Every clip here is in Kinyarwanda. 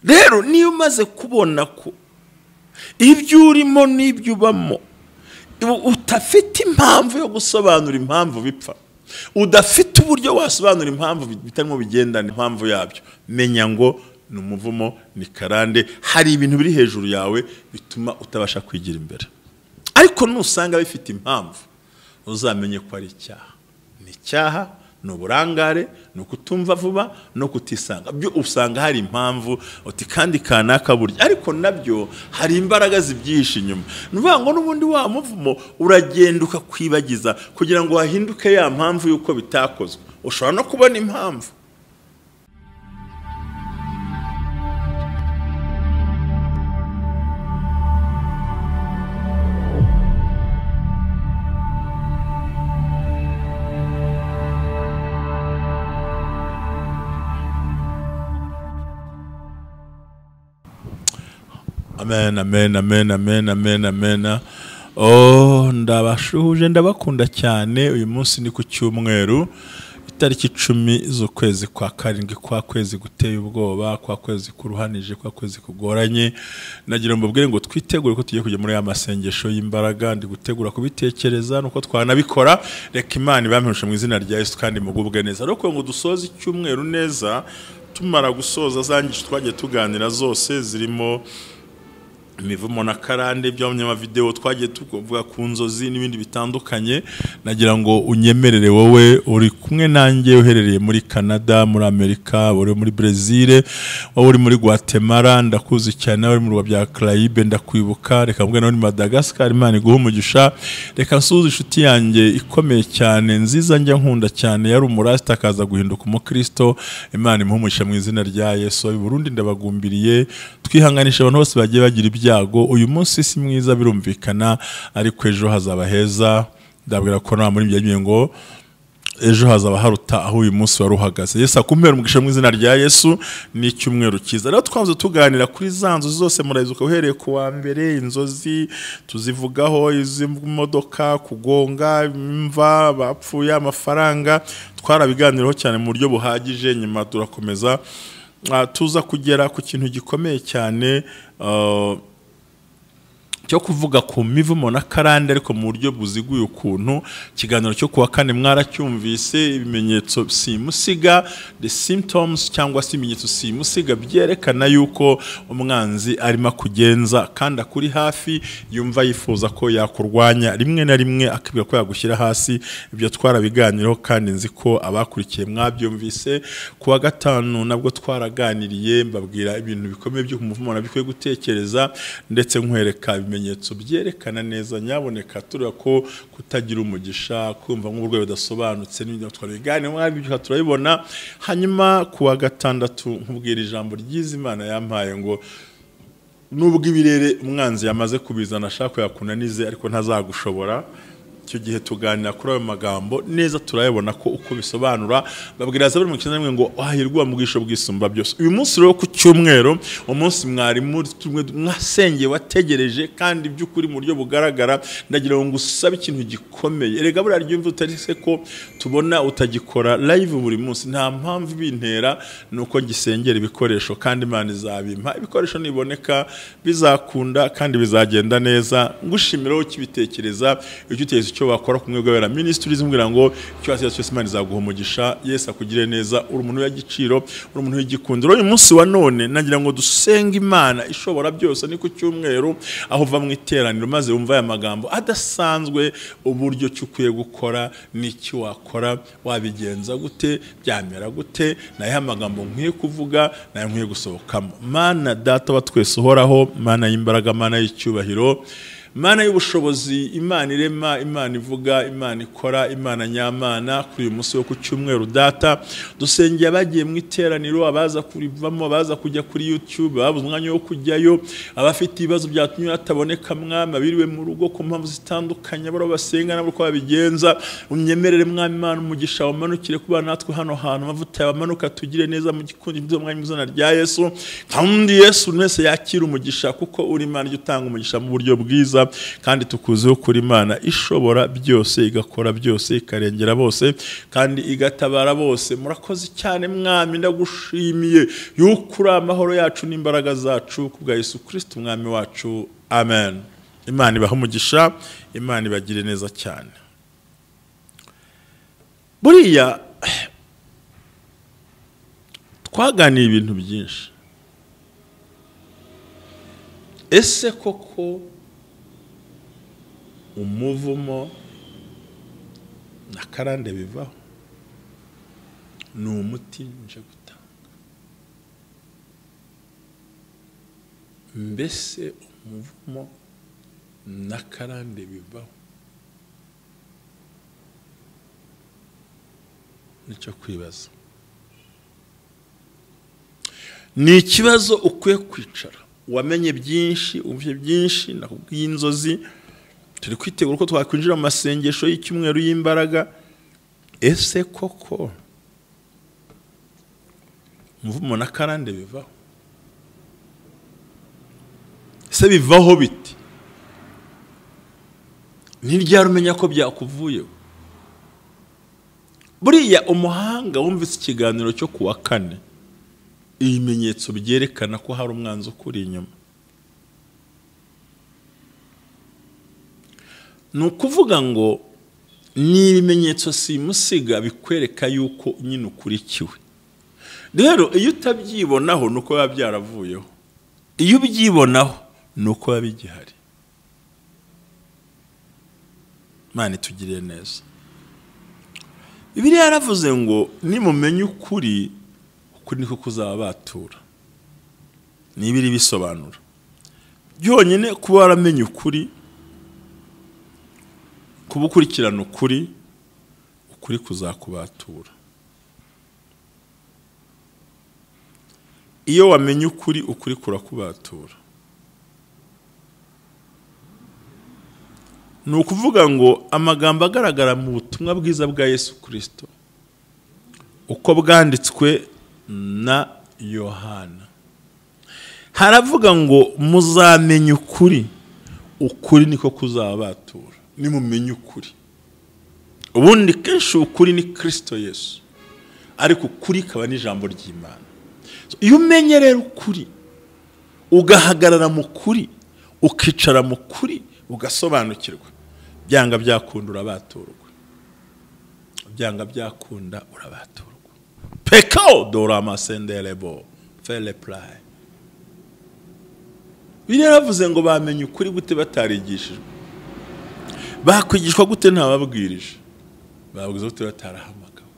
rero niyo umaze kubona ko ibyo urimo n'ibyo ubamo udafite impamvu yo gusobanura impamvu bipfa, udafite uburyo wasobanura impamvu bitarimo bigendana impamvu yabyo, menya ngo ni umuvumo, ni karande, hari ibintu biri hejuru yawe bituma utabasha kwigira imbere. Ariko nusanga bifite impamvu uzamenye ko ari icyaha. Ni icyaha, ni uburangare, ni ukutumva vuba, no kutisanga. Byo usanga hari impamvu uti kandi kanaka burya, ariko nabyo hari imbaraga zibyihishe inyuma. Nuvuga ngo n'ubundi wa muvumo uragenda ukakwibagiza kugira ngo hahinduke ya mpamvu yuko bitakozwe. Ushobora no kubona impamvu. Amen, amen, amen, amen, amen, amen. Oh, ndabashuje, ndabakunda cyane. Uyu munsi ni ku cyumweru, itariki 10 z'ukwezi kwa karindwi, kwa kwezi guteye ubwoba, kwa kwezi kuruhanije, kwa kwezi kugoranye. Nagira mbabwire ngo twitegure ko tugiye kujya muri ya masengesho y'imbaraga, ndi gutegura kubitekereza nuko twanabikora. Reka Imana ibampishe mu izina rya Yesu kandi mugubwe neza. Ariko ngo dusoze icyumweru neza, tumara gusoza zangisho twagiye tuganira zose zirimo imivumo na karande byo mu video twagiye tuvuga ku nzozi n'ibindi bitandukanye. Nagira ngo unyemerere wowe uri kumwe nanjye uherereye muri Canada, muri Amerika, uri muri Brazil, wowe uri muri Guatemala, ndakuzi cyane, uri muri bya Caraïbe, ndakwibuka. Reka mvuge no muri Madagascar, Imana iguhe umugisha. Reka nsuze inshuti yanjye ikomeye cyane nziza njya nkunda cyane, yari umurasta akaza guhinduka umukristo. Imana imuhe umugisha mu izina rya Yesu. I Burundi ndabagumbiriye, twihanganisha abantu bose bagiye bagira ibyago. Uyu munsi si mwiza birumvikana, ariko ejo hazaba heza. Ndabwira ko nta muri byagiye ngo ejo hazaba haruta aho uyu munsi wari uhagaze. Yesu akumpera umugisha mu izina rya Yesu. Ni icyumweru cyiza. Rero twavuze tuganira kuri zanzo zose murayizuka uhereye ku wa mbere, inzozi tuzivugaho, iz'imodoka, kugonga, imva, bapfuye, amafaranga, twarabiganiraho cyane mu buryo buhagije. Nyuma turakomeza tuza kugera ku kintu gikomeye cyane cyo kuvuga ku mivumo na karande, ariko mu buryo buziguye ukuntu. Kiganiro cyo kuwa kane mwaracyumvise, ibimenyetso simusiga, the symptoms cyangwa se ibimenyetso simusiga byerekana yuko umwanzi arimo kugenza kandi akuri hafi, yumva yifuza ko yakurwanya, rimwe na rimwe akibwira ko yagushyira hasi. Ibyo twarabiganiraho kandi nzi ko abakurikiye mwabyumvise. Kuwa gatanu nabwo twaraganiriye, mbabwira ibintu bikomeye byo kumuvumo nabikwiye gutekereza, ndetse nkwereka ibimenyetso byerekana neza nyaboneka turira ko kutagira umugisha, kumva nk'uburwayi budasobanutse n'ibyo twabiganira mwabyo turabibona. Hanyuma kuwa gatandatu nkubwira ijambo ry'Imana yampaye ngo nubwo ibirere umwanzi yamaze kubizana ashaka yakunanize, ariko ntazagushobora. Icyo gihe tuganira kuri ayo magambo neza, turayabona ko uko bisobanura. Babwira zaburi mu kinamwe ngo ahirwa umugisha bwisumba byose. Uyu munsi rero ku cyumweru, umunsi mwari muri mwasengeye wategereje kandi by'ukuri mu buryo bugaragara, ndagira ngo usabe ikintu gikomeye. Erega buriya ryumva utarise ko tubona utagikora live buri munsi, nta mpamvu bintera nuko gisengera ibikoresho, kandi Imana izabimpa. Ibikoresho niboneka bizakunda kandi bizagenda neza. Ngushimiraho kibitekereza icyo uteze cyo bakora kumwe bw'abera ministries, mbwira ngo icyo asize cyose Imana izaguha umugisha. Yesu akugire neza, uri umuntu w'igiciro, uri umuntu w'igikundiro. Uyu munsi wa none nagira ngo dusenge Imana ishobora byose. Ni ku cyumweru aho uva mu iteraniro maze wumva aya magambo adasanzwe, uburyo cyukwiye gukora, n'iki wakora, wabigenza gute, byamera gute, naye magambo nkwiye kuvuga, naye nkwiye gusohokamo. Mana data wa twese uhoraho, Mana y'imbaraga, Mana y'icyubahiro, Imana y'ubushobozi, Imana irema, Imana ivuga, Imana ikora, Imana nyamana. Kuri uyu munsi wo ku cyumweru data dusengeye abagiye mu iteraniro, abaza kurivamo, abaza kujya kuri YouTube, ababuze umwanya wo kujyayo, abafite ibibazo byatumye bataboneka mwami, abiriwe mu rugo ku mpamvu zitandukanye, baro basenga nabo ko babigenza. Unyemerere mwami Imana umugisha wamanukire kuba natwe hano hantu, amavuta yabamanuka tugire neza mu gikundi byo mwami mu izina rya Yesu. Kandi Yesu wese yakira umugisha, kuko uri Imana ijya utanga umugisha mu buryo bwiza. neza kandi tukuziho kuri Imana ishobora byose, igakora byose, ikarengera bose kandi igatabara bose. Murakoze cyane Mwami, ndagushimiye yuko uri amahoro yacu n'imbaraga zacu kubwa Yesu Kristo Umwami wacu. Amen. Imana ibahe umugisha, Imana ibagire neza cyane. Buriya twaganiye ibintu byinshi. Ese koko umuvumo na karande bivaho? Ni umuti nje gutanga. Mbese umuvumo na karande bivaho? Nicyo kwibaza. Ni ikibazo ukwiye kwicara. Wamenye byinshi, umvye byinshi, nakubwiye inzozi. Turi kwitegura uko twakwinjira mu masengesho y'icyumweru y'imbaraga. Ese koko umuvumo na karande bivaho? Ese bivaho biti? Ntiryari umenya ko byakuvuyeho? Buriya umuhanga wumvise ikiganiro cyo kuwa kane, ibimenyetso byerekana ko hari umwanzi ukuri inyuma. Ni ukuvuga ngo ni ibimenyetso simusiga bikwereka yuko nyine ukurikiwe. Rero iyo utabyibonaho nuko biba byaravuyeho, iyo ubyibonaho nuko biba bigihari. Imana itugirire neza. Bibiliya yaravuze ngo nimumenye ukuri, ukuri niko kuzababatura. Nibiri bisobanura byonyine kuba waramenye ukuri, kuba ukurikirana ukuri, ukuri kuzakubatura. Iyo wamenye ukuri, ukuri kurakubatura. Ni ukuvuga ngo amagambo agaragara mu butumwa bwiza bwa Yesu Kristo uko bwanditswe na Yohana, haravuga ngo muzamenye ukuri, ukuri niko kuzabatura. Nimumenye ukuri. Ubundi kenshi ukuri ni Kristo Yesu, ariko ukuri kaba ni ijambo ry'Imana. Iyo umenye rero ukuri, ugahagarara mu kuri, ukicara mu kuri, ugasobanukirwa, byanga byakunda urabaturwa. Byanga byakunda urabaturwa. Pekao dorama sendelebo fele play. Biravuze ngo bamenye ukuri gute batarigishijwe? Bakwigishwa gute ntababwirije? Babwiza gute batarahamagawe?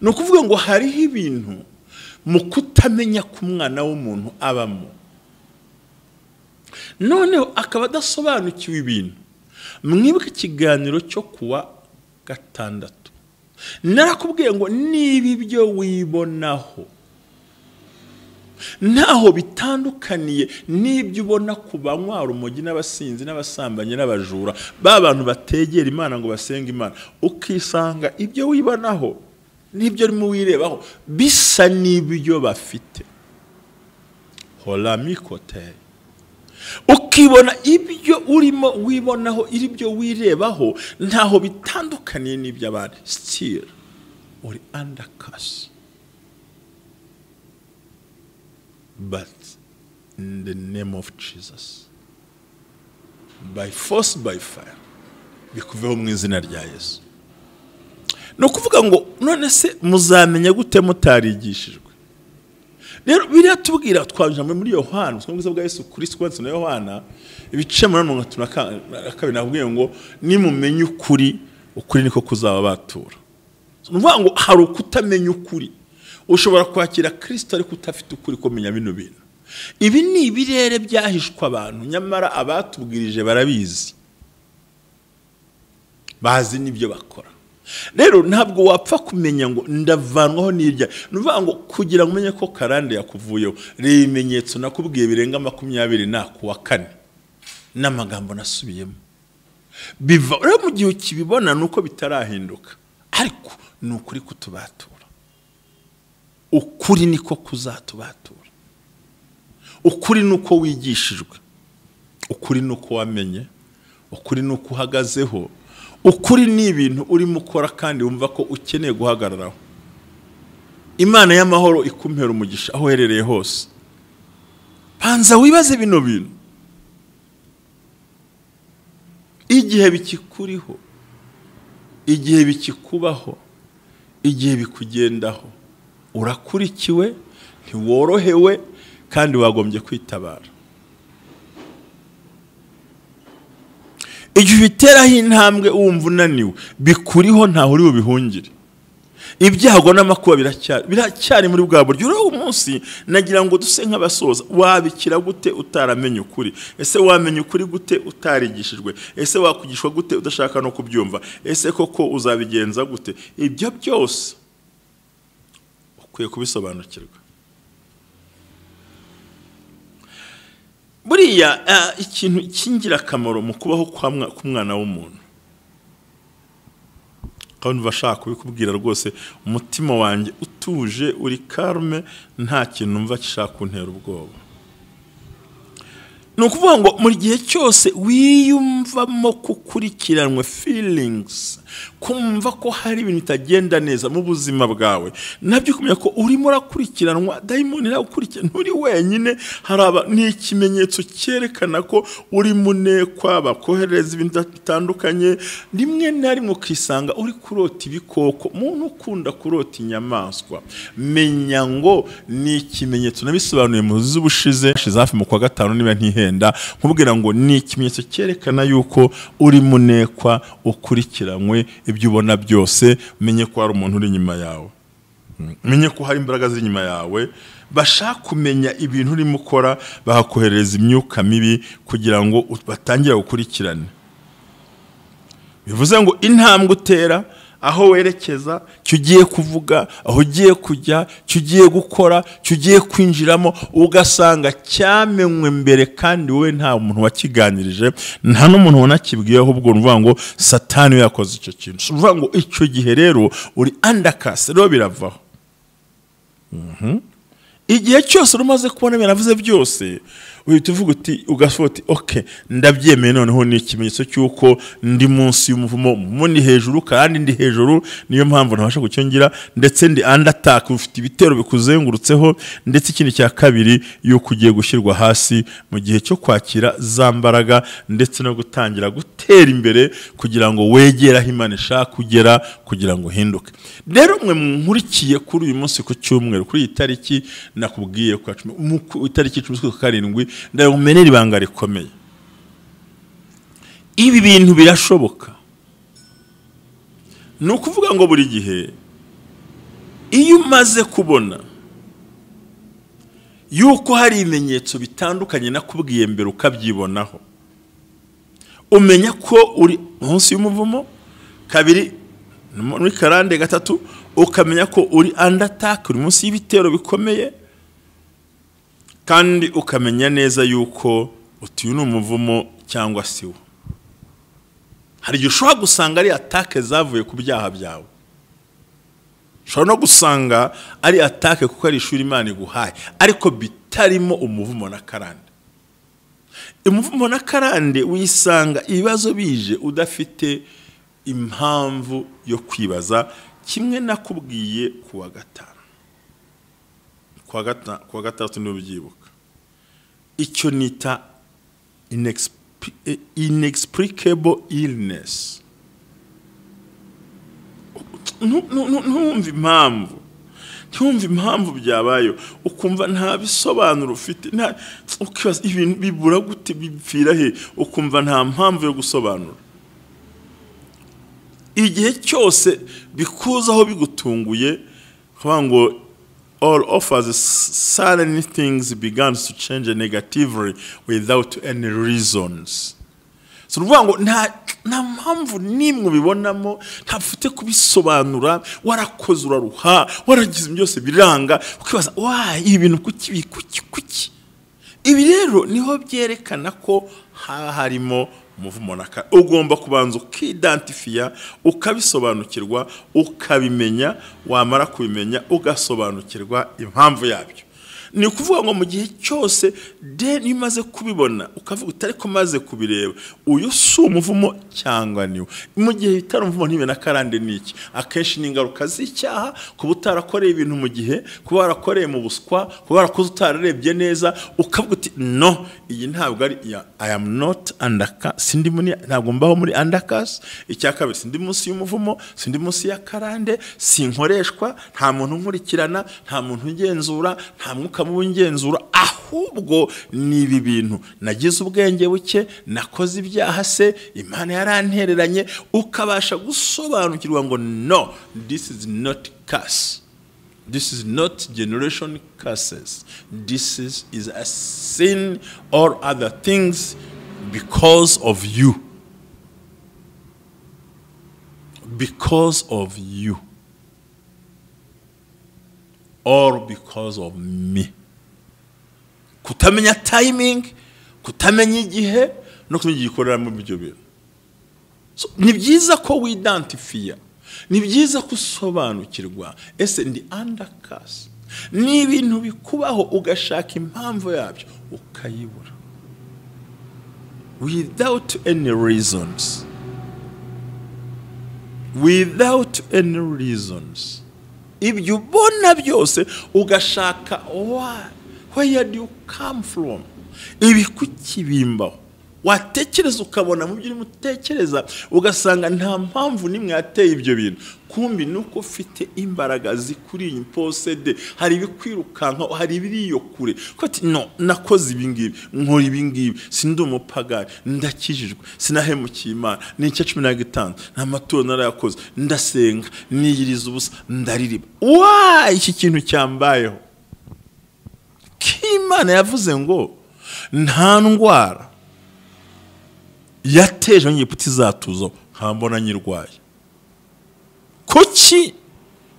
No kuvuga ngo hariho ibintu mu kutamenya ku mwana w'umuntu abamo, noneho akaba adasobanukiwe ibintu. Mwibuke ikiganiro cyo kuwa gatandatu, narakubwiye ngo niba ibyo wibonaho ntaho bitandukaniye n'ibyo ubona ku banywa urumogi n'abasinzi n'abasambanyi n'abajura, ba bantu bategera Imana ngo basenga Imana, ukisanga ibyo wibonaho n'ibyo urimo wirebaho bisa n'ibyo bafite. Holamikote. Ukibona ibyo urimo wibonaho iribyo wirebaho ntaho bitandukaniye n'ibyo abandi, still uri under curse. But in the name of Jesus, by force, by fire, bikuveho mu izina rya Yesu. No kuvuga ngo none se muzamenya gute mutarigishijwe? Rero biriya tubwira twajamwe muri Yohana, twumvise bwa Yesu Kristo kwanditse na Yohana ibice 8:2 nabwiye ngo nimumenye ukuri, ukuri niko kuzababatura. Nuvuga ngo hari ukutamenya ukuri. Ushobora kwakira Kristo ariko utafite ukuri kumenya bino bintu. Ibi ni ibirere byahishwa abantu, nyamara abatubwirije barabizi, bazi nibyo bakora. Rero ntabwo wapfa kumenya ngo ndavanwaho n'irya. Nuvuga ngo kugira ngo umenye ko karande yakuvuyeho, reba ibimenyetso nakubwiye birenga 20 na kuwa kane n'amagambo nasubiyemo. Biva rero mu gihe ukibibona nuko bitarahinduka, ariko ni ukuri kutubatura. Ukuri niko kuzatubatura. Ukuri nuko wigishijwe, ukuri ukuri nuko wamenye, ukuri nuko uhagazeho, ukuri ni ibintu urimo ukora kandi wumva ko ukeneye guhagararaho. Imana y'amahoro ikumpera umugisha aho herereye hose. Panza wibaze bino bintu. Igihe bikikuriho, igihe bikikubaho, igihe bikugendaho, urakurikiwe, ntiworohewe kandi wagombye kwitabara. Igihe biteraho intambwe wumva unaniwe, bikuriho ntaho uri bubihungire. Ibyago n'amakuba biracyari muri bwa buryo. Rero umunsi nagira ngo duse nk'abasoza, wabikira gute utaramenye ukuri? Ese wamenye ukuri gute utarigishijwe? Ese wakugishwa gute udashaka no kubyumva? Ese koko uzabigenza gute? Ibyo byose ukwiye kubisobanukirwa. Buriya ikintu cy'ingirakamaro mu kubaho k'umwana w'umuntu, kandi bashaka kubikubwira rwose, umutima wanjye utuje uri calme, nta kintu numva gishaka kuntera ubwoba. Nukuvuga ngo muri gihe cyose wiyumvamo kukurikiranwe feelings, kumva ko hari ibintu bitagenda neza mu buzima bwawe, nabyo kumenya ko urimo urakurikiranwa, dayimoni irakurikirana, nturi wenyine. Haraba ni ikimenyetso cyerekana ko uri munekwa, bakohereza ibintu bitandukanye. Rimwe na rimwe ukisanga uri kurota ibikoko. Umuntu ukunda kurota inyamaswa, menya ngo ni ikimenyetso. Nabisobanuye mu z'ubushize hafi mu kwa gatanu niba ntihenda, nkubwira ngo ni ikimenyetso cyerekana yuko uri munekwa, ukurikiranywe. Ibyo ubona byose menye ko hari umuntu uri inyuma yawe, menye ko hari imbaraga ziri inyuma yawe, bashaka kumenya ibintu urimo ukora, bahakohereza imyuka mibi kugira ngo batangire gukurikirana. Bivuze ngo intambwe utera, aho werekeza, cyo ugiye kuvuga, aho ugiye kujya, cyo ugiye gukora, cyo ugiye kwinjiramo, ugasanga cyamenywe mbere kandi wowe nta muntu wakiganirije, nta n'umuntu wanakibwiye. Ahubwo uvuga ngo Satani yakoze icyo kintu. Uvuga ngo icyo gihe rero uri undercast, rero biravaho. Igihe cyose umaze kubona biravuze byose, uhita uvuga uti, ugasoti okay, ndabyemeye, noneho ni ikimenyetso cy'uko ndi munsi y'umuvumo, muri hejuru kandi ndi hejuru. Niyo mpamvu ntabasha gucyongira, ndetse ndi under attack, ufite ibitero bikuzengurutseho. Ndetse ikindi cya kabiri, yuko ugiye gushyirwa hasi mu gihe cyo kwakira za mbaraga, ndetse no gutangira gutera imbere kugira ngo wegere aho Imana ishaka kugera, kugira ngo uhinduke. Rero mwe nkurikiye kuri uyu munsi ku cyumweru, kuri iyi tariki nakubwiye ku itariki 17 ndagumenera ibanga rikomeye. Ibi bintu birashoboka. Ni ukuvuga ngo buri gihe iyo umaze kubona yuko hari ibimenyetso bitandukanye nakubwiye mbere ukabyibonaho, umenya ko uri munsi y'umuvumo. Kabiri, muri karande. Gatatu, ukamenya ko uri under attack, uri munsi y'ibitero bikomeye. Kandi ukamenya neza yuko utuye n'umuvumo cyangwa siwo. Hari igihe ushobora gusanga ari attack zavuye ku byaha byawe. Ushobora no gusanga ari attack kuko ari ishuri Imana iguhaye, ariko bitarimo umuvumo na karande. Umuvumo na karande wisanga ibibazo bije udafite impamvu yo kwibaza, kimwe nakubwiye kuwa gatanu. Kuwa gatatu n'ubyibuka. Icyo nita inexplicable illness. Ntumva impamvu byabayo, ukumva nta bisobanuro ufite, ukibaza ibintu bibura gute, bipfira he, ukumva nta mpamvu yo gusobanura. Igihe cyose bikuzaho bigutunguye, kuvuga ngo all of us sudden things began to change negatively without any reasons. So uvuga ngo nta mpamvu nimwe bibonamo, ntafite kubisobanura, warakoze uraruha, waragize byose biranga, ukibaza why ibintu kuki. Ibi rero niho byerekana ko harimo umuvumo naka. Ugomba kubanza ukidentifia, ukabisobanukirwa, ukabimenya, wamara kubimenya ugasobanukirwa impamvu yabyo. ni ukuvuga ngo mu gihe cyose deni imaze kubibona ukavuga utari ko maze kubireba uyu si umuvumo cyangwa niwe mu gihe bitari umuvumo ntibe na karande niki akenshi n'ingaruka z'icyaha kuba utarakoreye ibintu mu gihe kuba warakoreye mu buswa kuba warakoze utararebye neza ukavuga uti no iyi ntabwo ari I am not undercast sindi muri ntabwo mbaho muri undercast icyakabiri sindi munsi y'umuvumo sindi munsi ya karande sinkoreshwa nta muntu nkurikirana nta muntu ungenzura nta mwuka mubungenzura ahubwo ni ibi bintu nagize ubwenge buke nakoze ibyaha se Imana yarantereranye ukabasha gusobanukirwa ngo no this is not curse. This is not generation curses. This is a sin or other things because of you. Because of you. Or because of me. Kutamenya timing, kutamenya igihe, no kumenya igikorera mu byo bintu. So ni byiza ko widentify. Ni byiza kusobanukirwa ese ndi undercast ni ibintu bikubaho ugashaka impamvu yabyo ukayibura without any reasons ibyo ubona byose ugashaka where do you come from ibi kukibimbaho watekereza ukabona mu byo mutekereza ugasanga nta mpamvu nimwe yateye ibyo bintu kumbi nuko ufite imbaraga zikuri imposede hari ibikwirukanka hari ibiriyo kure kwati no nakoze ibingibi nkora ibingibi sindi umupagani ndakijijwe sinahemukiye Imana ni 15 nta maturo narayakoze ndasenga niyiriza ubusa ndaririmba iki kintu cyambayeho k'Imana yavuze ngo nta ndwara yateje nyiputi zatuzo nkambona nyirwaye kuki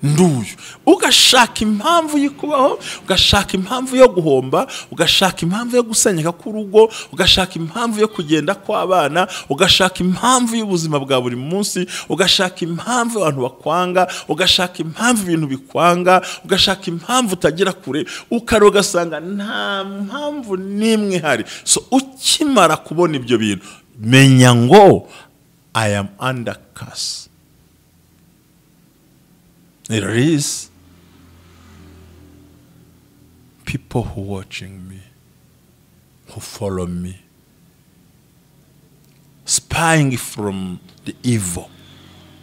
nduyu ugashaka impamvu yikubaho ugashaka impamvu yo guhomba ugashaka impamvu yo gusenyeka k'urugo ugashaka impamvu yo kugenda kw'abana ugashaka impamvu y'ubuzima bwa buri munsi ugashaka impamvu abantu bakwanga ugashaka impamvu ibintu bikwanga ugashaka impamvu utagira kure ukarogasanga nta mpamvu nimwe hari so ukimara kubona ibyo bintu menya ngo I am under curse. There is people who watching me, who follow me, spying from the evil.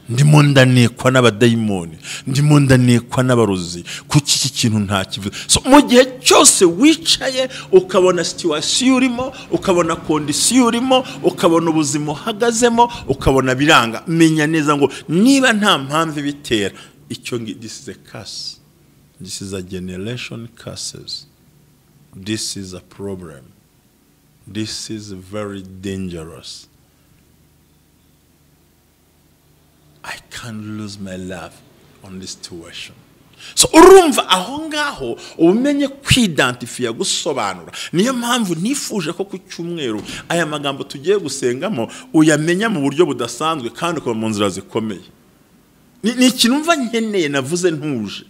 Ndimo ndanekwa n'abadayimoni ndimo ndanekwa n'abarozi kuki iki kintu nta kivuze so mu gihe cyose wicaye ukabona situation urimo ukabona condition urimo ukabona ubuzima uhagazemo ukabona biranga menya neza ngo niba nta mpamvu bitera icyo this is a curse this is a generation curses this is a problem this is very dangerous. I can't lose my love on this situation. So urumva aho ngaho umenye kwidentify gusobanura niyo mpamvu nifuje ko ku cyumweru aya magambo tugiye gusengamo uyamenya mu buryo budasanzwe kandi ko mu nzira zikomeye ni ikintu mva nkeneye navuze ntuje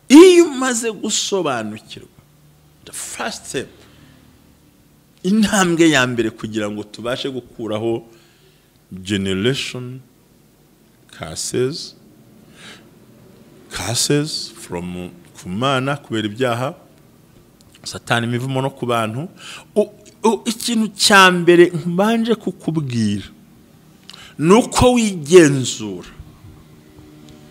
iyo umaze gusobanukirwa the first step intambwe ya mbere kugira ngo tubashe gukuraho generation curses from kumana kubera ibyaha satani imivumo no ku bantu ikintu cya mbere mbanje kukubwira nuko wigenzura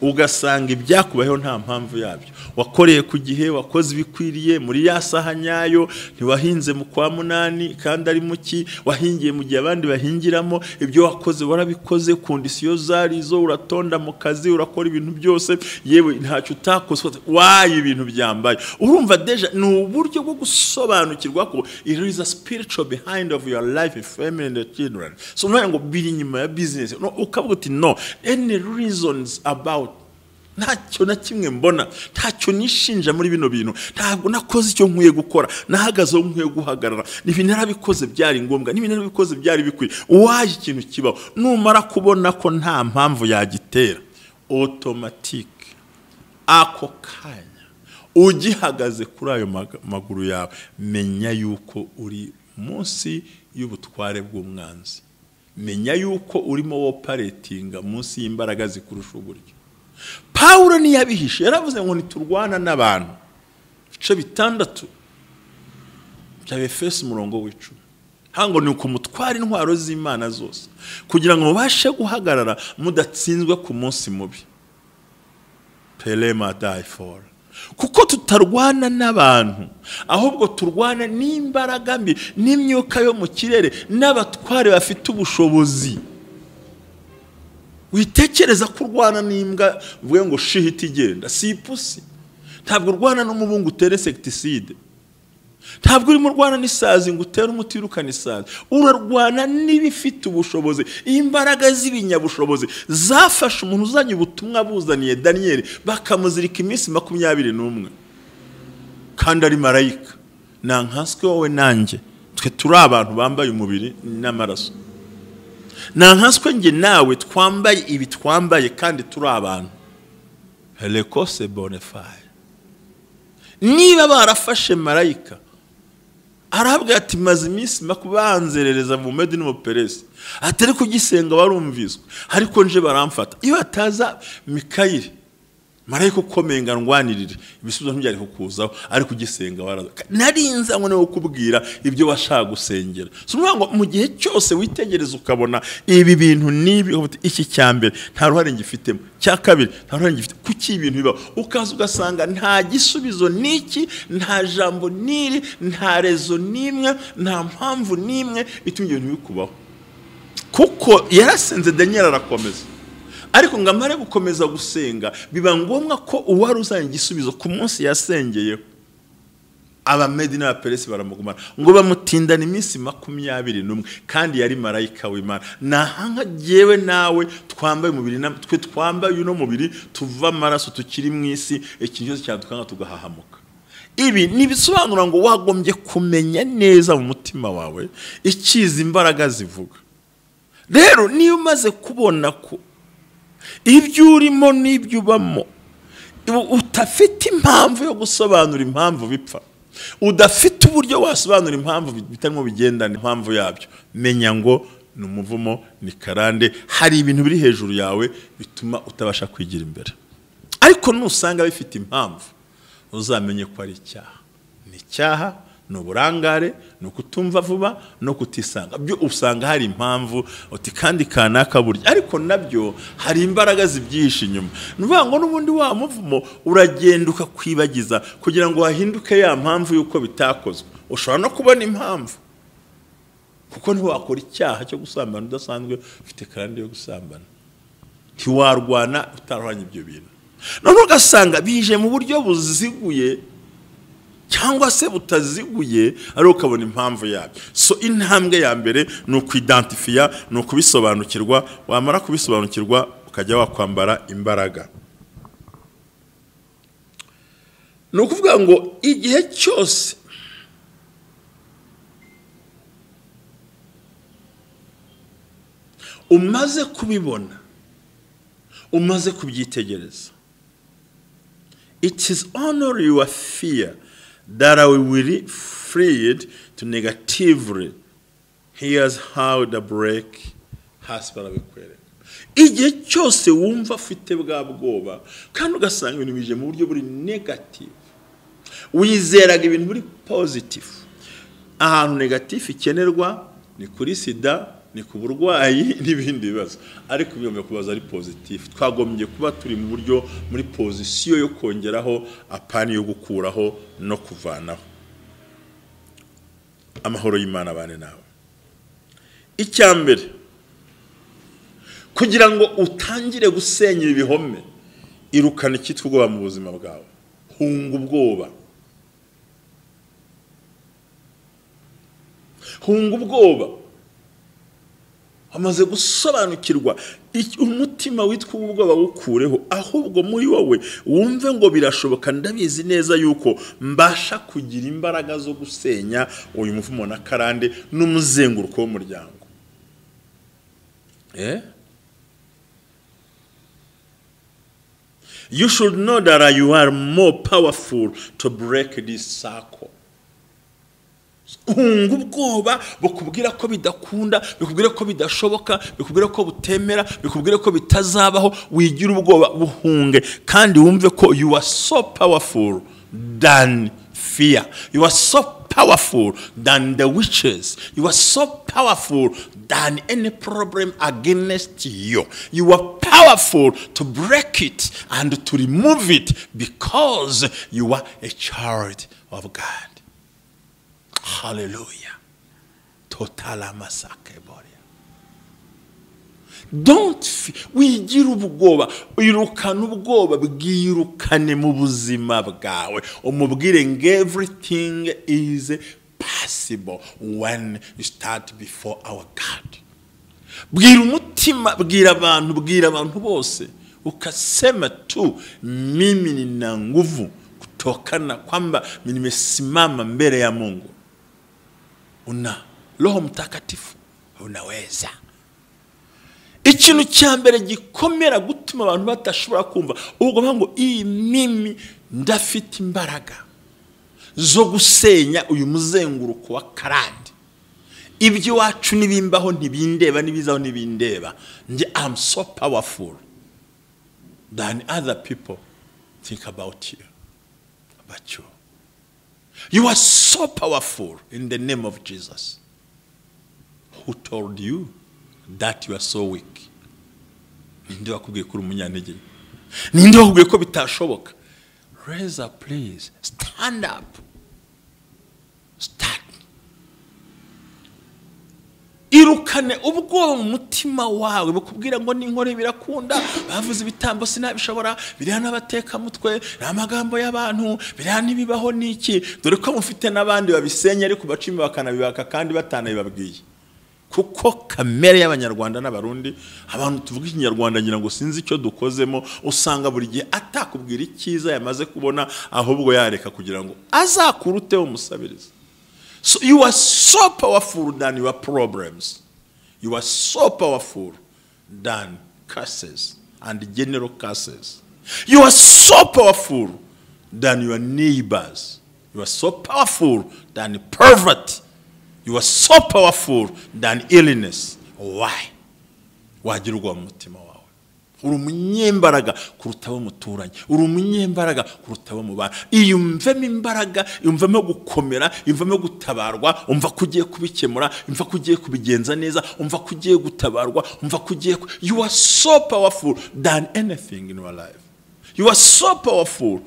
ugasanga ibyakubayeho nta mpamvu yabyo wakoreye ku gihe wakoze ibikwiriye muri ya saha nyayo ntiwahinze mu kwa munani kandi ari muki wahingiye mu gihe abandi bahingiramo ibyo wakoze warabikoze kondisiyo zari zo uratonda mu kazi urakora ibintu byose yewe ntacyo utakoze waye ibintu byambaye urumva deja ni uburyo bwo gusobanukirwa ko there is a spiritual behind of your life family and the children so ngo biri nyuma ya business no ukavuga uti no any reasons about ntacyo na kimwe mbona ntacyo nishinja muri bino bintu ntabwo nakoze icyo nkwiye gukora nahagaze aho nkwiye guhagarara n'ibintu narabikoze byari ngombwa n'ibintu narabikoze byari bikwiye waje ikintu kibaho numara kubona ko nta mpamvu yagitera automatic ako kanya ugihagaze kuri ayo maguru yawe, menya yuko uri munsi y'ubutware bw'umwanzi, menya yuko urimo operatinga munsi y'imbaraga zikurusha uburyo. Pawulo niyabihishe, yaravuze ngo niturwana n'abantu. Ibice 6 bya Efeso 10. Hango ni ukumutwara intwaro z'Imana zose kugira ngo mubashe guhagarara mudatsinzwe ku munsi mubi. Pelema die for. Kuko tutarwana n'abantu, ahubwo turwana n'imbaraga mbi n'imyuka yo mu kirere n'abatware bafite ubushobozi. Witekereza ko urwana n'imbwa vuye ngo shihita igenda, si ipusi. Ntabwo urwana n'umubungu utere insecticide. Ntabwo urimo urwana n'isazi ngo utere umuti wirukana isazi. Urarwana n'ibifite ubushobozi, imbaraga z'ibinyabushobozi zafashe umuntu uzanye ubutumwa buzaniye Daniel bakamuzirika iminsi 21 kandi ari marayika. Nankaswe wowe nanjye, twe turi abantu bambaye umubiri n'amaraso. Nankaswe nge nawe twambaye ibi twambaye kandi turi abantu. Helekose bonefai. Niba barafashe marayika arabwa ati maze iminsi makubanzerereza mu Medi no Peresi, atari kugisenga barumviswe, ariko nje baramfata. Iyo ataza Mikayeli marayika ukomenga ndwanirire, ibisubizo ntibyari kukuzaho, ari kugisenga waraza. Narinza ngo no kubwira ibyo washaka gusengera. Sumva ngo mu gihe cyose witegereza ukabona ibi bintu nibi, iki cyambere nta ruhare ngifitemo, cya kabiri nta ruhare ngifite, kuki ibintu biba, ukaza ugasanga nta gisubizo niki, nta jambo niri, nta rezo nimwe, nta mpamvu nimwe ituma ibintu bikubaho. Kuko yarasenze Daniel arakomeza, ariko ngamare gukomeza gusenga biba ngombwa ko uwari uzanye igisubizo ku munsi yasengeyeho. Abamedi n'Abaperesi baramugumana ngo bamutindana iminsi 21 kandi yari marayika w'Imana. Nahanga jewe nawe twambaye umubiri, twe twambaye uno mubiri tuva amaraso tukiri mu isi, ikintu cyose cyadukanga tugahahamuka. Ibi nibisobanura ngo wagombye kumenya neza mu mutima wawe ikiza imbaraga zivuga. Rero niyo umaze kubona ko ibyo urimo n'ibyo ubamo utafite impamvu yo gusobanura impamvu bipfa, udafite uburyo wasobanura impamvu bitarimo bigendana impamvu yabyo, menya ngo ni umuvumo, ni karande, hari ibintu biri hejuru yawe bituma utabasha kwigira imbere. Ariko nusanga bifite impamvu, uzamenye ko ari icyaha. Ni icyaha, ni uburangare, ni ukutumva vuba, no kutisanga. Byo usanga hari impamvu uti kandi kanaka burya, ariko nabyo hari imbaraga zibyihishe inyuma. Nuvuga ngo n'ubundi wa muvumo uragenda ukakwibagiza kugira ngo hahinduke ya mpamvu yuko bitakozwe. Ushobora no kubona impamvu, kuko ntiwakora icyaha cyo gusambana udasanzwe ufite kandi yo gusambana. Ntiwarwana utarwanya ibyo bintu. None ugasanga bije mu buryo buziguye cyangwa se butaziguye, ari ukabona impamvu yabyo. So intambwe ya mbere ni ukwidentifia, ni ukubisobanukirwa. Wamara kubisobanukirwa ukajya wakwambara imbaraga. Ni ukuvuga ngo igihe cyose umaze kubibona, umaze kubyitegereza, it is only your fear that I will be freed to negatively. Here's how the break has barabikwere. Igihe cyose wumva afite bwa bwoba kandi ugasanga ibintu bije mu buryo buri negative, wizeraga ibintu buri positive. Ahantu negative ikenerwa ni kuri sida, ni ku burwayi n'ibindi bibazo, ariko bigomba kubaza ari positive. Twagombye kuba turi mu buryo muri position yo kongeraho apani yo gukuraho no kuvanaho. Amahoro y'Imana bane nawe. Icyambere, kugira ngo utangire gusenyera ibihome, irukana ikitwa ubwoba mu buzima bwawe. Hunga ubwoba. Hunga ubwoba. Amaze gusobanukirwa umutima witwa ubwoba wukureho, ahubwo muri wowe wumve ngo birashoboka, ndabizi neza yuko mbasha kugira imbaraga zo gusenya uyu muvumo na karande n'umuzenguruko w'umuryango. You should know that you are more powerful to break this circle. Hunga ubwoba bukubwira ko bidakunda, bikubwira ko bidashoboka, bikubwira ko butemera, bikubwira ko bitazabaho, wigira ubwoba buhunge kandi wumve ko you are so powerful than fear. You are so powerful than the witches. You are so powerful than any problem against you. You are powerful to break it and to remove it because you are a child of God. Hallelujah. Totala masake boria. Don't wigira ubwoba, irukana ubwoba bwirukane mu buzima bwawe. Umubwire ngo everything is possible when you start before our God. Bwira umutima, bwira abantu bose. Ukasema tu mimi nina nguvu kutokana kwamba nimesimama mbele ya Mungu. Una Roho Mtakatifu unaweza. Ikintu cya mbere gikomera gutuma abantu batashobora kumva ubwo ngo iyi mimi ndafite imbaraga zo gusenya uyu muzenguruko wa karande. Ibyo wacu nibimbaho ntibindeba, nibizaho ntibindeba. Nje I'm so powerful than other people think about you. About you. You are so powerful in the name of Jesus. Who told you that you are so weak? Ninde wakubwiye ko umunyantege? Ninde wakubwiye ko bitashoboka? Raise up, please. Stand up. Stand. Irukane ubwoba mu mutima wawe bukubwira ngo ninkore birakunda, bavuze ibitambo sinabishobora, biriya n'abateka mutwe, n'amagambo y'abantu, biriya nibibaho niki, dore ko mufite nabandi babisenya ariko bacimba bakanabibaka kandi batanabibabwiye. Kuko kamere y'abanyarwanda n'abarundi, abantu tuvuga ikinyarwanda ngira ngo sinzi icyo dukozemo, usanga buri gihe atakubwira icyiza yamaze kubona ahubwo yareka kugira ngo azakuruteho umusabiriza. So you are so powerful than your problems. You are so powerful than curses and general curses. You are so powerful than your neighbors. You are so powerful than poverty. You are so powerful than illness. Why? Wagira ubwoba mu mutima wawe. Uri umunyembaraga kuruta abo muturanye. Uri umunyembaraga kuruta abo mubana. Iyumvemo imbaraga, iyumvemo gukomera, iyumvemo gutabarwa, umva kugiye kubikemura, umva kugiye kubigenza neza, umva kugiye gutabarwa, umva kugiye. You are so powerful than anything in your life. You are so powerful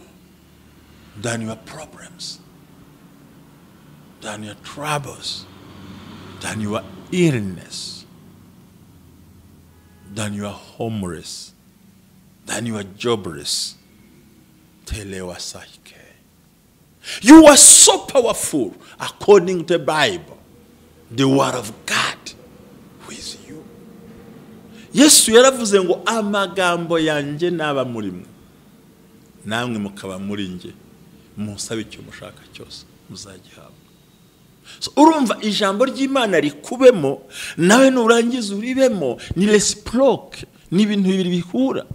than your problems, than your troubles, than your illness, than you are homeless, than you are jobless. You are so powerful according to the Bible, the word of God with you. Yesu yaravuze ngo amagambo yanjye naba murimo, namwe mukaba muri nge, musabe icyo mushaka cyose muzagihabwa. So urumva ijambo ry'Imana rikubemo, nawe nurangiza uribemo, ni reciproque, ni ibintu bibiri bihura.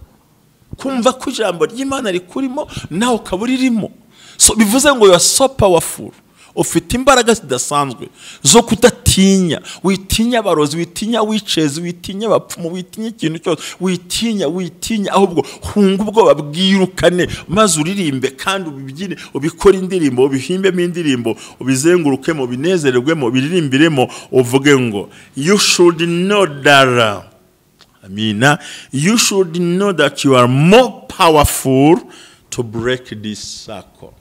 Kumva ko ijambo ry'Imana rikurimo nawe ukaburirimo. So bivuze ngo you are so powerful. Ufite imbaraga zidasanzwe zo kudatinya, witinya abarozi, witinya wicezi, witinya abapfumu, witinya ikintu cyose, witinya ahubwo hunga ubwoba bwirukane, maze uririmbe kandi ubibyine, ubikora indirimbo, ubihimbemo indirimbo, ubizengurukemo, binezererwemo, biririmbiremo, uvuge ngo you should know that you should know that you are more powerful to break this circle.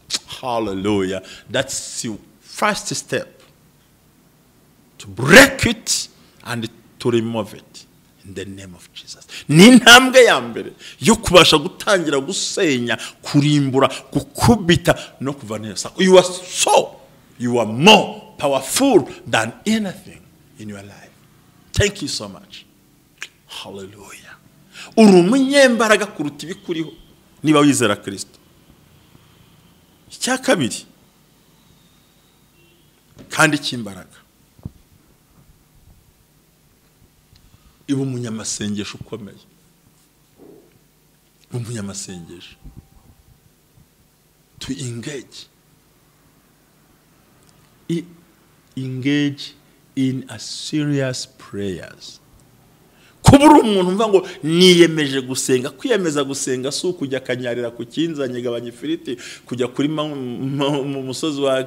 Hallelujah. That's your first step. To break it and to remove it in the name of Jesus. Ni intambwe ya mbere yo kubasha gutangira gusenya, kurimbura, gukubita no kuvanira circle. You are more powerful than anything in your life. Thank you so much. Hallelujah. Uri umunyembaraga kuruta ibikuriho niba wizera Kristo. Icya kabiri kandi cy'imbaraga, iba umunyamasengesho ukomeye. umunyamasengesho. To engage in a serious prayers. Kubura umuntu mva ngo niyemeje gusenga. Kwiyemeza gusenga si ukujya kanyarira ku kinzanye gabanya ifiriti kujya kuri mu musozi wa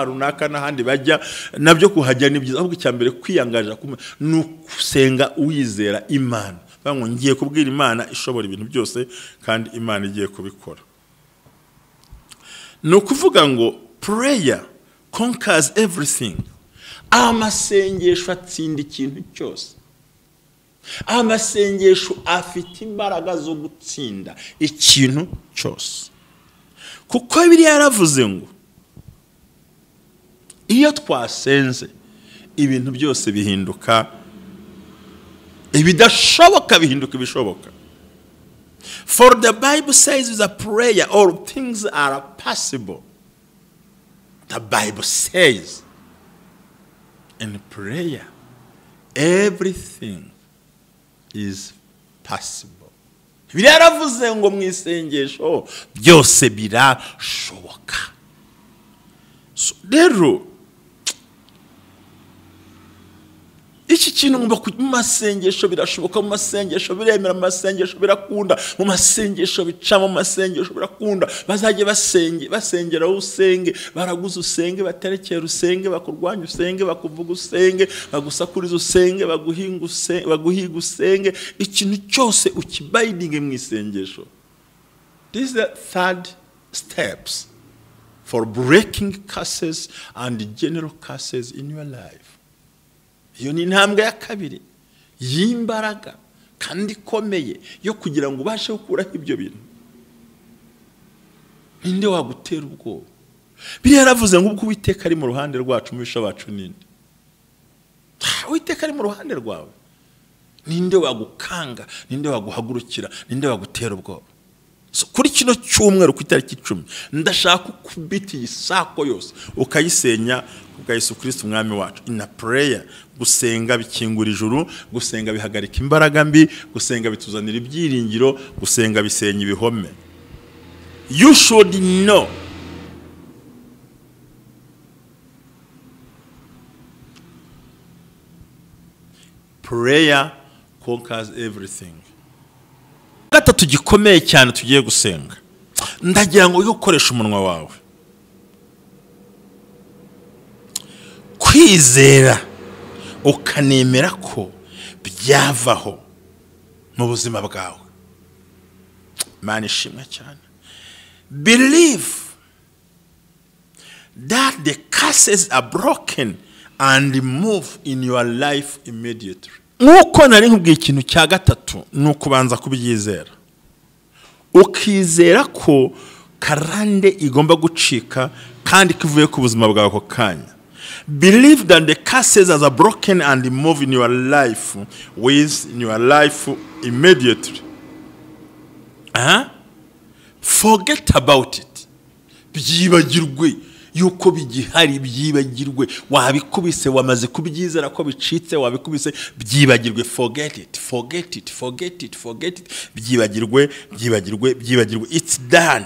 runaka n'ahandi bajya nabyo kuhajya ni byiza, ahubwo icyambere kwiyangaje nukusenga uyizera Imana. Bango ngiye kubwira Imana ishobora ibintu byose kandi Imana igiye kubikora. No kuvuga ngo prayer conquers everything. Amasengesho atsinda ikintu cyose. Amasengesho afite imbaraga zo gutsinda ikintu cyose. Kuko Bibiliya yaravuze ngo iyo twasenze ibintu byose bihinduka, ibidashoboka bihinduka ibishoboka. For the Bible says with a prayer all things are possible. The Bible says in prayer everything is possible. Biravuze ngo mwisengesho byose birashoboka. So rero iki kintu ngomba mu masengesho birashoboka, mu masengesho biremera, mu masengesho birakunda, mu masengesho bica, mu masengesho birakunda. Bazajye basengera usenge, baraguza usenge, baterekera usenge, bakurwanya usenge, bakuvuga usenge, bagusakuriza usenge, baguhiga usenge, ikintu cyose ukibayidinge mu isengesho. This is the third steps for breaking curses and general curses in your life. Iyo ni intambwe ya kabiri y'imbaraga kandi ikomeye yo kugira ngo ubashe gukuraho ibyo bintu. Ninde wagutera ubwoba? Biriya yaravuze ngo ubwo Uwiteka ari mu ruhande rwacu umubisha wacu ninde? Uwiteka ari mu ruhande rwawe. Ninde wagukanga? Ninde waguhagurukira? Ninde wagutera ubwoba? So kuri kino cyumweru ku itariki 10 ndashaka kubita isako yose ukayisenya kubwa Yesu Kristo umwami wacu. In a prayer gusenga bikingura ijuru, gusenga bihagarika imbaraga mbi, gusenga bituzanira ibyiringiro, gusenga bisenya ibihome. You should know prayer conquers everything. Gatatu gikomeye cyane tugiye gusenga. Ndagira ngo ukoreshe umunwa wawe. Kwizera ukanemera ko byavaho mu buzima bwawe. Imana ishimwe cyane. Believe that the curses are broken and move in your life immediately. Nuko nari nkubwiye ikintu cya gatatu nukubanza kubyizera. Ukizera ko karande igomba gucika kandi kivuye ku buzima bwawe ko kanya. Believe that the curses are broken and move in your life immediately. Forget about it. Byibagirwe yuko bigihari, byibagirwe. Wabikubise wamaze kubyizera ko bicitse, wabikubise byibagirwe. Forget it. Byibagirwe. It's done.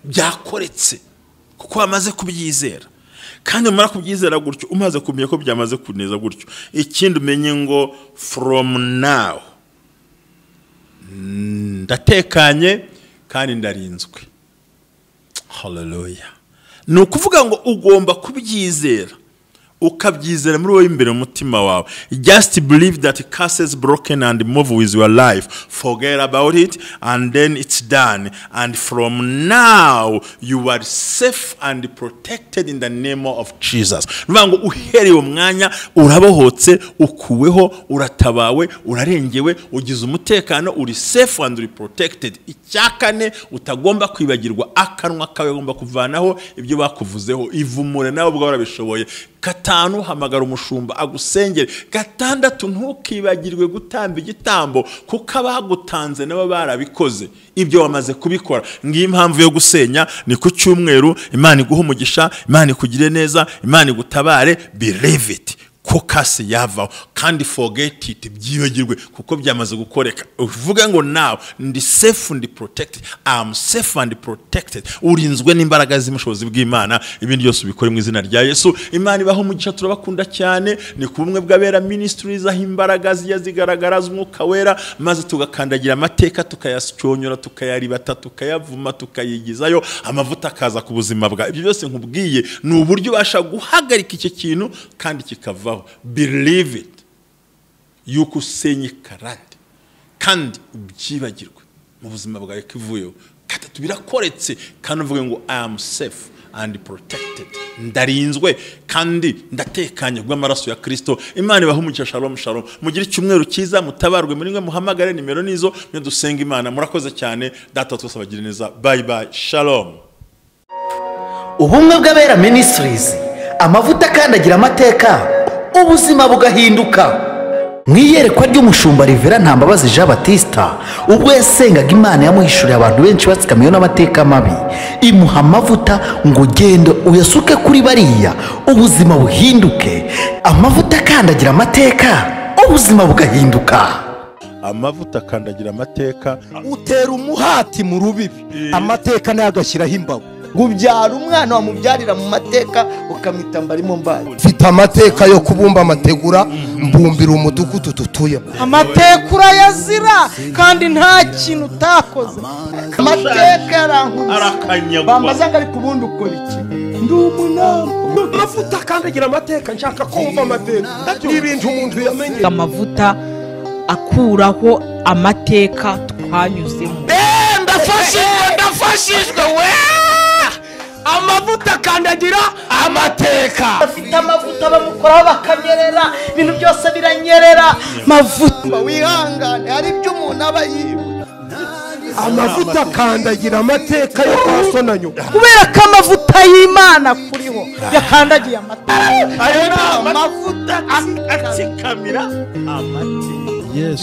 Byakoretse kuko wamaze kubyizera. Kandi umara kubyizera gutyo umaze kumenya ko byamaze kuneza gutyo. Ikindi umenye ngo from now ndatekanye kandi ndarinzwe. Hallelujah. Nukuvuga ngo ugomba kubyizera, ukabyizera muri wowe imbere umutima wawe. Just believe that curses broken and move with your life. Forget about it and then it's done. And from now you are safe and protected in the name of Jesus. Nuvango uhereye umwanya urabohotse, ukuweho, uratabawe, urarengewe, ugize umutekano, uri safe and uri protected. Icyakane utagomba kwibagirwa, akanwa kawe ugomba kuvanaho ibyo bakuvuzeho. Ivumure nawe ubwo warabishoboye. Gatanu hamagara umushumba agusengere. Gatandatu ntukibagirwe gutamba igitambo kuko abagutanze nabo barabikoze. Ibyo wamaze kubikora. Ngiye impamvu yo gusenya ni ku cyumweru. Imana iguhe umugisha, Imana ikugire neza, Imana igutabare. Believe it. Ko kasi yavaho kandi forget it, byibagirwe kuko byamaze gukoreka. Uvuga ngo now ndi safe and protected, I'm safe and protected, urinzwe n'imbaraga z'umushobozi bw'Imana. Ibindi byose ubikore mu izina rya Yesu. Imana ibaho umugisha, turabakunda cyane. Ni ku bumwe bw'abera ministries aho imbaraga zijya zigaragara z'umwuka wera, maze tugakandagira amateka tukayasyonyora tukayaribata tukayavuma tukayigizayo, amavuta akaza ku buzima bwa. Ibyo byose nkubwiye ni uburyo ubasha guhagarika icyo kintu kandi kikavaho. Believe it, yuko usenye karande kandi ubyibagirwe mu buzima bwawe kivuyeho. Gatatu birakoretse kandi uvuge ngo I am safe and protected, ndarinzwe kandi ndatekanye bw'amaraso ya Kristo. Imana ibaho umugisha. Shalom shalom, mugire icyumweru cyiza, mutabarwe muri mwe, muhamagare nimero nizo mwe dusenga Imana. Murakoze cyane, data twese abagire neza. Bye bye, shalom. Ubumwe bw'abera ministries, amavuta akandagira amateka, ubuzima bugahinduka. Mwiyerekwa ry'umushumba Rivera Ntambabazi Jean Baptista, ubwo yasengaga Imana yamuhishuriye abantu benshi batsikamiye n'amateka mabi, imuha amavuta ngo gendo uyasuke kuri bariya, ubuzima buhinduke. Amavuta akandagira amateka, ubuzima bugahinduka. Amavuta akandagira amateka, utera umuhati mu rubibi, amateka nayo agashyiraho imbago. Gubyara umwana wamubyarira mu mateka ukamita mbarimo mbaye. Mfite amateka yo kubumba amategura, mbumbira umudugudu tutuyemo. Amatekura yazira kandi nta kintu utakoze. Amateka arakanyagwa. Bambaza ngo ari kubundi ukora iki? Ndi umunama. Amavuta akandagira amateka, nshaka kumva amateka. N'ibintu umuntu yamenye. Amavuta akuraho amateka twanyuzemo. Ndafashijwe we! Amavuta akandagira amateka. Afite amavuta bamukoraho bakanyerera, ibintu byose biranyerera. Mavuta wihangane, hari ibyo umuntu aba yibuka. Amavuta akandagira amateka yo kwasonanyo, kubera ko amavuta y'Imana kuriho yakandagiye amateka. Ayo ni amavuta atsikamira amateka. Yes.